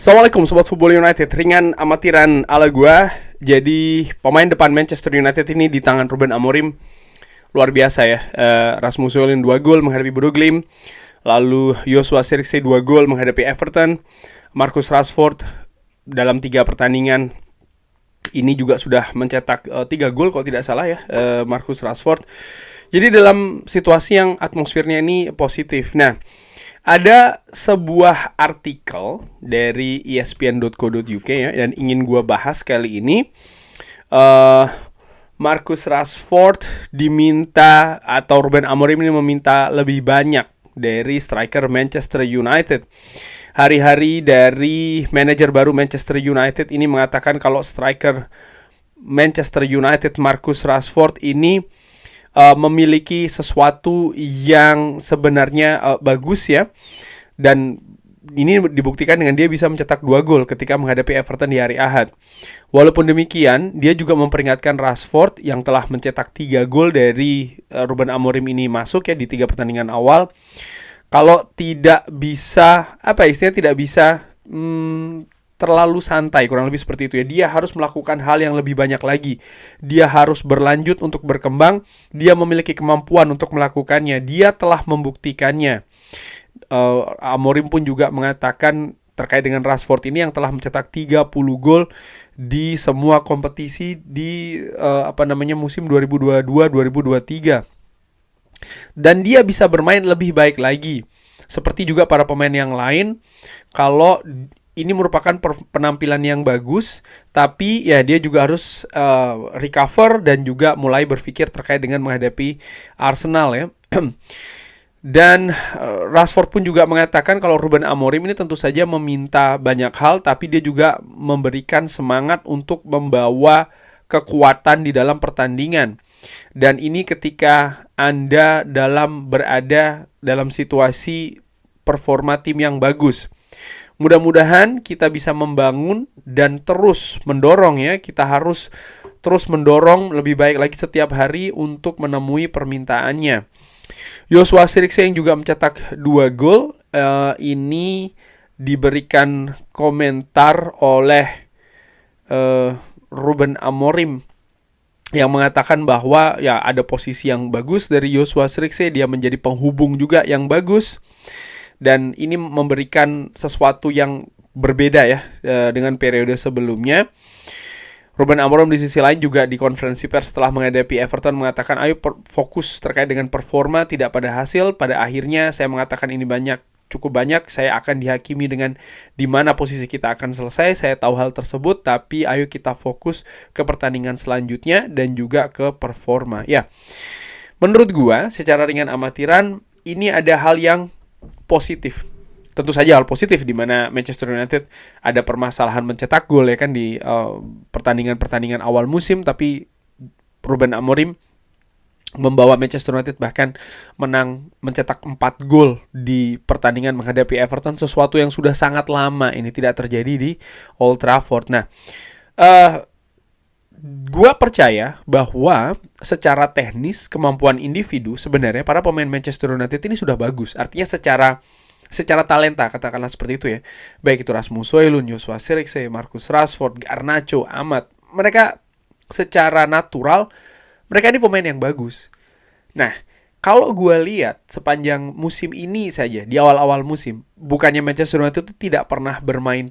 Assalamualaikum Sobat Football United. Ringan amatiran ala gua. Jadi pemain depan Manchester United ini di tangan Ruben Amorim luar biasa ya. Rasmus Højlund 2 gol menghadapi Bodo Glimt. Lalu Joshua Zirkzee 2 gol menghadapi Everton. Marcus Rashford dalam 3 pertandingan ini juga sudah mencetak 3 gol kalau tidak salah ya, Marcus Rashford. Jadi dalam situasi yang atmosfernya ini positif. Nah, ada sebuah artikel dari espn.co.uk ya, dan ingin gue bahas kali ini. Marcus Rashford diminta, atau Ruben Amorim ini meminta lebih banyak dari striker Manchester United. Hari-hari dari manajer baru Manchester United ini mengatakan kalau striker Manchester United Marcus Rashford ini memiliki sesuatu yang sebenarnya bagus ya. Dan ini dibuktikan dengan dia bisa mencetak 2 gol ketika menghadapi Everton di hari Ahad. Walaupun demikian, dia juga memperingatkan Rashford yang telah mencetak 3 gol dari Ruben Amorim ini masuk ya di 3 pertandingan awal. Kalau tidak bisa, tidak bisa terlalu santai, kurang lebih seperti itu ya. Dia harus melakukan hal yang lebih banyak lagi. Dia harus berlanjut untuk berkembang. Dia memiliki kemampuan untuk melakukannya. Dia telah membuktikannya. Amorim pun juga mengatakan terkait dengan Rashford ini yang telah mencetak 30 gol di semua kompetisi di musim 2022-2023. Dan dia bisa bermain lebih baik lagi. Seperti juga para pemain yang lain, kalau ini merupakan penampilan yang bagus, tapi ya dia juga harus recover dan juga mulai berpikir terkait dengan menghadapi Arsenal ya. Dan Rashford pun juga mengatakan kalau Ruben Amorim ini tentu saja meminta banyak hal, tapi dia juga memberikan semangat untuk membawa kekuatan di dalam pertandingan. Dan ini ketika Anda berada dalam situasi performa tim yang bagus. Mudah-mudahan kita bisa membangun dan terus mendorong ya. Kita harus terus mendorong lebih baik lagi setiap hari untuk menemui permintaannya. Joshua Zirkzee yang juga mencetak 2 gol ini diberikan komentar oleh Ruben Amorim yang mengatakan bahwa ya ada posisi yang bagus dari Joshua Zirkzee, dia menjadi penghubung juga yang bagus. Dan ini memberikan sesuatu yang berbeda ya dengan periode sebelumnya. Ruben Amorim di sisi lain juga di konferensi pers setelah menghadapi Everton mengatakan ayo fokus terkait dengan performa, tidak pada hasil. Pada akhirnya saya mengatakan ini cukup banyak, saya akan dihakimi dengan di mana posisi kita akan selesai. Saya tahu hal tersebut, tapi ayo kita fokus ke pertandingan selanjutnya dan juga ke performa. Ya, menurut gua secara ringan amatiran ini ada hal yang positif. Tentu saja hal positif di mana Manchester United ada permasalahan mencetak gol ya kan di pertandingan-pertandingan awal musim, tapi Ruben Amorim membawa Manchester United bahkan mencetak 4 gol di pertandingan menghadapi Everton, sesuatu yang sudah sangat lama ini tidak terjadi di Old Trafford. Nah, gua percaya bahwa secara teknis kemampuan individu sebenarnya para pemain Manchester United ini sudah bagus. Artinya secara talenta, katakanlah seperti itu ya. Baik itu Rasmus Højlund, Joshua Zirkzee, Marcus Rashford, Garnacho, Ahmad. Mereka secara natural, mereka ini pemain yang bagus. Nah, kalau gue lihat sepanjang musim ini saja, di awal-awal musim, bukannya Manchester United itu tidak pernah bermain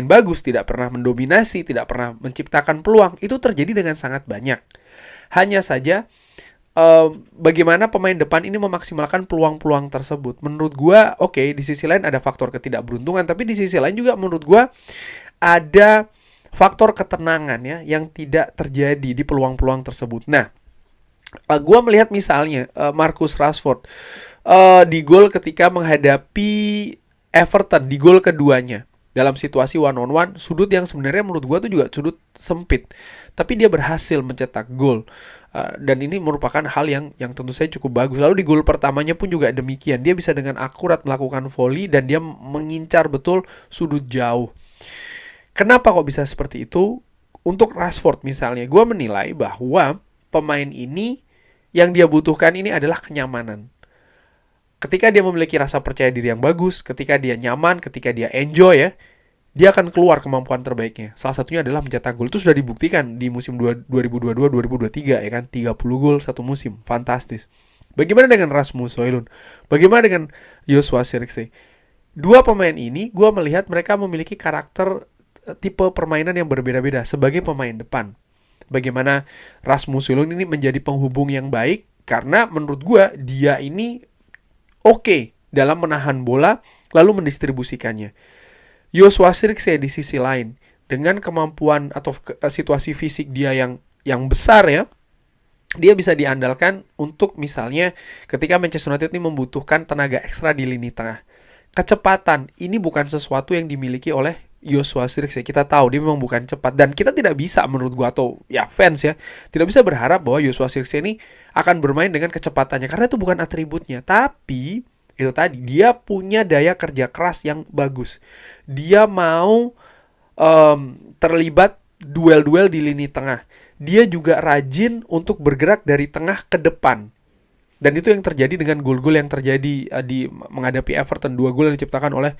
bagus, tidak pernah mendominasi, tidak pernah menciptakan peluang. Itu terjadi dengan sangat banyak. Hanya saja bagaimana pemain depan ini memaksimalkan peluang-peluang tersebut. Menurut gue, oke, di sisi lain ada faktor ketidakberuntungan, tapi di sisi lain juga menurut gue ada faktor ketenangan ya yang tidak terjadi di peluang-peluang tersebut. Nah, gue melihat misalnya Marcus Rashford di gol ketika menghadapi Everton, di gol keduanya dalam situasi one on one, sudut yang sebenarnya menurut gue tuh juga sudut sempit, tapi dia berhasil mencetak gol. Dan ini merupakan hal yang tentu saja cukup bagus. Lalu di gol pertamanya pun juga demikian. Dia bisa dengan akurat melakukan volley dan dia mengincar betul sudut jauh. Kenapa kok bisa seperti itu? Untuk Rashford misalnya, gue menilai bahwa pemain ini yang dia butuhkan ini adalah kenyamanan. Ketika dia memiliki rasa percaya diri yang bagus, ketika dia nyaman, ketika dia enjoy ya, dia akan keluar kemampuan terbaiknya. Salah satunya adalah mencetak gol. Itu sudah dibuktikan di musim 2022-2023 ya kan, 30 gol satu musim. Fantastis. Bagaimana dengan Rasmus Højlund? Bagaimana dengan Joshua Zirkzee? Dua pemain ini gue melihat mereka memiliki karakter tipe permainan yang berbeda-beda sebagai pemain depan. Bagaimana Rasmus Højlund ini menjadi penghubung yang baik karena menurut gue dia ini oke dalam menahan bola lalu mendistribusikannya. Joshua Zirkzee di sisi lain dengan kemampuan atau situasi fisik dia yang besar ya, dia bisa diandalkan untuk misalnya ketika Manchester United ini membutuhkan tenaga ekstra di lini tengah. Kecepatan ini bukan sesuatu yang dimiliki oleh Joshua Zirkzee. Kita tahu dia memang bukan cepat dan kita tidak bisa menurut gua atau ya fans ya, tidak bisa berharap bahwa Joshua Zirkzee ini akan bermain dengan kecepatannya karena itu bukan atributnya. Tapi itu tadi dia punya daya kerja keras yang bagus. Dia mau terlibat duel-duel di lini tengah. Dia juga rajin untuk bergerak dari tengah ke depan. Dan itu yang terjadi dengan gol-gol yang terjadi di menghadapi Everton. 2 gol yang diciptakan oleh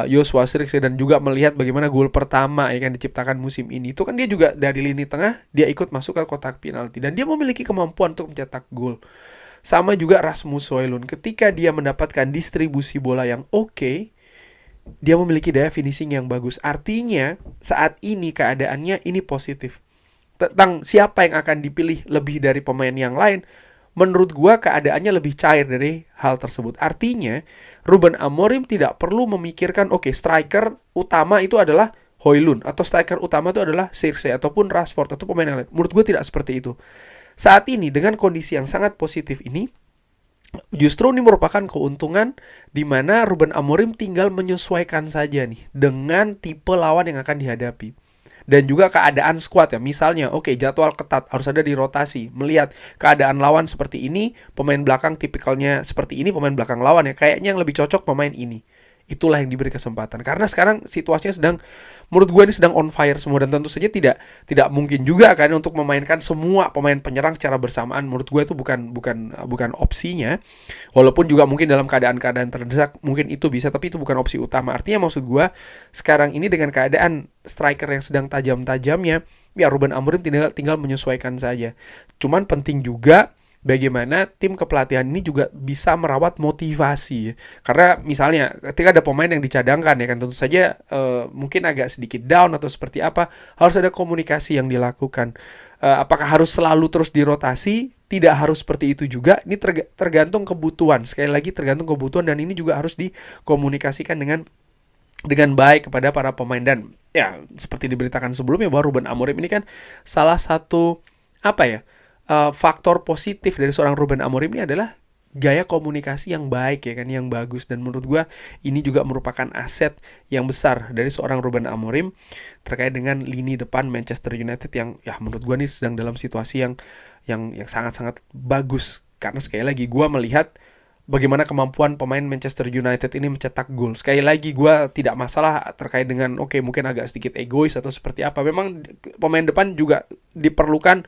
Joshua Zirkzee. Dan juga melihat bagaimana gol pertama yang diciptakan musim ini. Itu kan dia juga dari lini tengah, dia ikut masuk ke kotak penalti. Dan dia memiliki kemampuan untuk mencetak gol. Sama juga Rasmus Højlund. Ketika dia mendapatkan distribusi bola yang oke, dia memiliki daya finishing yang bagus. Artinya saat ini keadaannya ini positif. Tentang siapa yang akan dipilih lebih dari pemain yang lain, menurut gua keadaannya lebih cair dari hal tersebut. Artinya Ruben Amorim tidak perlu memikirkan striker utama itu adalah Højlund atau striker utama itu adalah Zirkzee ataupun Rashford atau pemain yang lain. Menurut gua tidak seperti itu. Saat ini dengan kondisi yang sangat positif ini, justru ini merupakan keuntungan di mana Ruben Amorim tinggal menyesuaikan saja nih dengan tipe lawan yang akan dihadapi. Dan juga keadaan skuad ya. Misalnya, jadwal ketat, harus ada di rotasi. Melihat keadaan lawan seperti ini, pemain belakang tipikalnya seperti ini, pemain belakang lawan ya. Kayaknya yang lebih cocok pemain ini. Itulah yang diberi kesempatan. Karena sekarang situasinya menurut gue ini sedang on fire semua. Dan tentu saja tidak mungkin juga kan untuk memainkan semua pemain penyerang secara bersamaan. Menurut gue itu bukan opsinya. Walaupun juga mungkin dalam keadaan-keadaan terdesak mungkin itu bisa, tapi itu bukan opsi utama. Artinya maksud gue sekarang ini dengan keadaan striker yang sedang tajam-tajamnya, ya Ruben Amorim tinggal menyesuaikan saja. Cuman penting juga bagaimana tim kepelatihan ini juga bisa merawat motivasi. Karena misalnya ketika ada pemain yang dicadangkan ya kan, tentu saja mungkin agak sedikit down atau seperti apa, harus ada komunikasi yang dilakukan. Apakah harus selalu terus dirotasi? Tidak harus seperti itu juga. Ini tergantung kebutuhan. Sekali lagi tergantung kebutuhan, dan ini juga harus dikomunikasikan dengan baik kepada para pemain. Dan ya seperti diberitakan sebelumnya bahwa Ruben Amorim ini kan salah satu faktor positif dari seorang Ruben Amorim ini adalah gaya komunikasi yang baik ya kan, yang bagus. Dan menurut gue ini juga merupakan aset yang besar dari seorang Ruben Amorim terkait dengan lini depan Manchester United yang ya menurut gue ini sedang dalam situasi yang sangat-sangat bagus. Karena sekali lagi gue melihat bagaimana kemampuan pemain Manchester United ini mencetak gol. Sekali lagi gue tidak masalah terkait dengan mungkin agak sedikit egois atau seperti apa. Memang pemain depan juga diperlukan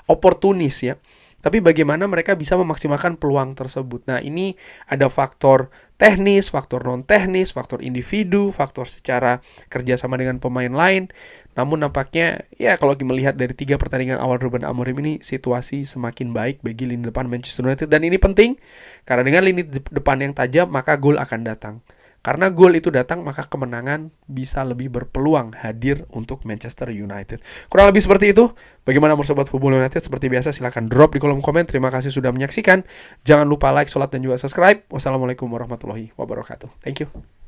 oportunis ya. Tapi bagaimana mereka bisa memaksimalkan peluang tersebut. Nah, ini ada faktor teknis, faktor non-teknis, faktor individu, faktor secara kerjasama dengan pemain lain. Namun nampaknya ya kalau melihat dari 3 pertandingan awal Ruben Amorim ini, situasi semakin baik bagi lini depan Manchester United. Dan ini penting karena dengan lini depan yang tajam maka gol akan datang. Karena gol itu datang, maka kemenangan bisa lebih berpeluang hadir untuk Manchester United. Kurang lebih seperti itu. Bagaimana menurut Sobat Football United? Seperti biasa silahkan drop di kolom komen. Terima kasih sudah menyaksikan. Jangan lupa like, sholat, dan juga subscribe. Wassalamualaikum warahmatullahi wabarakatuh. Thank you.